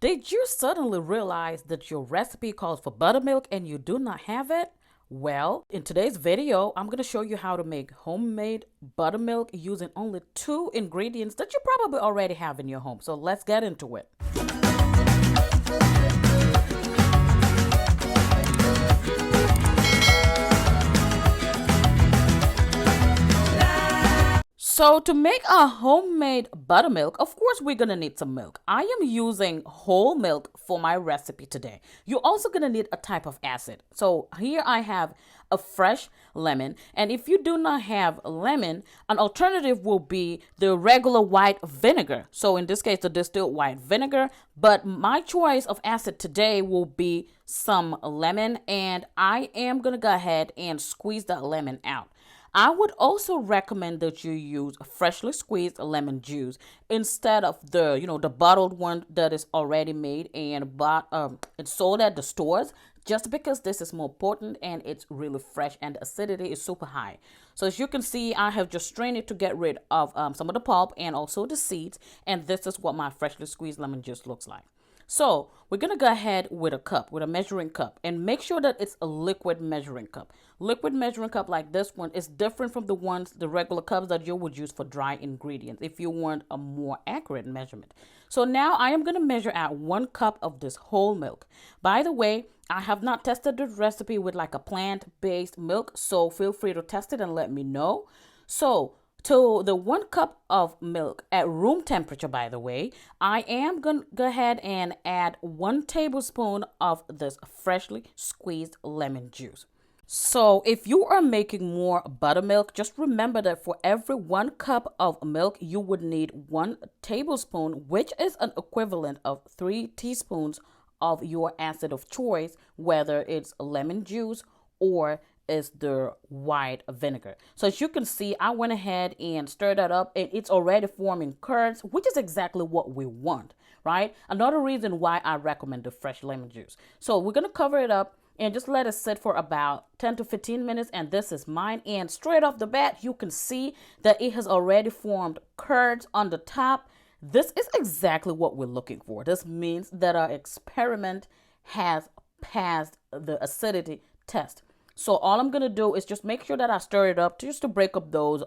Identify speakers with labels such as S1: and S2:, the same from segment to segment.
S1: Did you suddenly realize that your recipe calls for buttermilk and you do not have it? Well, in today's video, I'm going to show you how to make homemade buttermilk using only 2 ingredients that you probably already have in your home. So let's get into it. So to make a homemade buttermilk, of course, we're going to need some milk. I am using whole milk for my recipe today. You're also going to need a type of acid. So here I have a fresh lemon. And if you do not have lemon, an alternative will be the regular white vinegar. So in this case, the distilled white vinegar. But my choice of acid today will be some lemon. And I am going to go ahead and squeeze that lemon out. I would also recommend that you use freshly squeezed lemon juice instead of the bottled one that is already made and it's sold at the stores, just because this is more potent and it's really fresh and the acidity is super high. So as you can see, I have just strained it to get rid of some of the pulp and also the seeds, and this is what my freshly squeezed lemon juice looks like. So we're going to go ahead with a measuring cup, and make sure that it's a liquid measuring cup. Liquid measuring cup like this one is different from the regular cups that you would use for dry ingredients if you want a more accurate measurement. So now I am going to measure out 1 cup of this whole milk. By the way, I have not tested this recipe with like a plant-based milk, so feel free to test it and let me know. So to the 1 cup of milk at room temperature, by the way, I am going to go ahead and add 1 tablespoon of this freshly squeezed lemon juice. So if you are making more buttermilk, just remember that for every 1 cup of milk, you would need 1 tablespoon, which is an equivalent of 3 teaspoons of your acid of choice, whether it's lemon juice or is the white vinegar. So as you can see, I went ahead and stirred that up, and it's already forming curds, which is exactly what we want, right? Another reason why I recommend the fresh lemon juice. So we're going to cover it up and just let it sit for about 10 to 15 minutes. And this is mine. And straight off the bat, you can see that it has already formed curds on the top. This is exactly what we're looking for. This means that our experiment has passed the acidity test. So all I'm going to do is just make sure that I stir it up just to break up those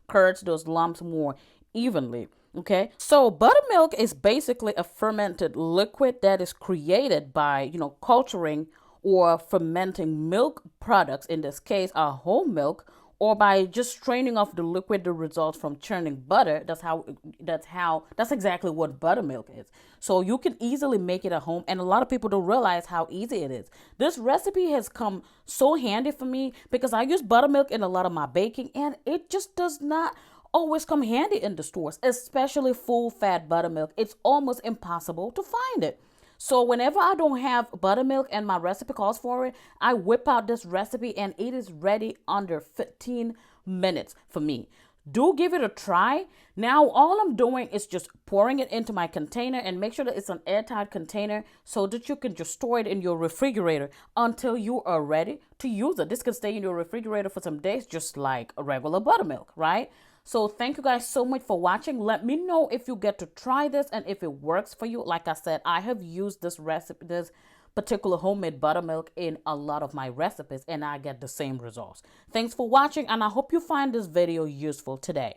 S1: curds, those lumps more evenly. Okay, so buttermilk is basically a fermented liquid that is created by, culturing or fermenting milk products, in this case, our whole milk, or by just straining off the liquid that results from churning butter. That's exactly what buttermilk is. So you can easily make it at home, and a lot of people don't realize how easy it is. This recipe has come so handy for me because I use buttermilk in a lot of my baking, and it just does not always come handy in the stores, especially full fat buttermilk. It's almost impossible to find it. So whenever I don't have buttermilk and my recipe calls for it, I whip out this recipe and it is ready under 15 minutes for me. Do give it a try. Now, all I'm doing is just pouring it into my container, and make sure that it's an airtight container so that you can just store it in your refrigerator until you are ready to use it. This can stay in your refrigerator for some days, just like a regular buttermilk, right? So thank you guys so much for watching. Let me know if you get to try this and if it works for you. Like I said, I have used this particular homemade buttermilk in a lot of my recipes, and I get the same results. Thanks for watching, and I hope you find this video useful today.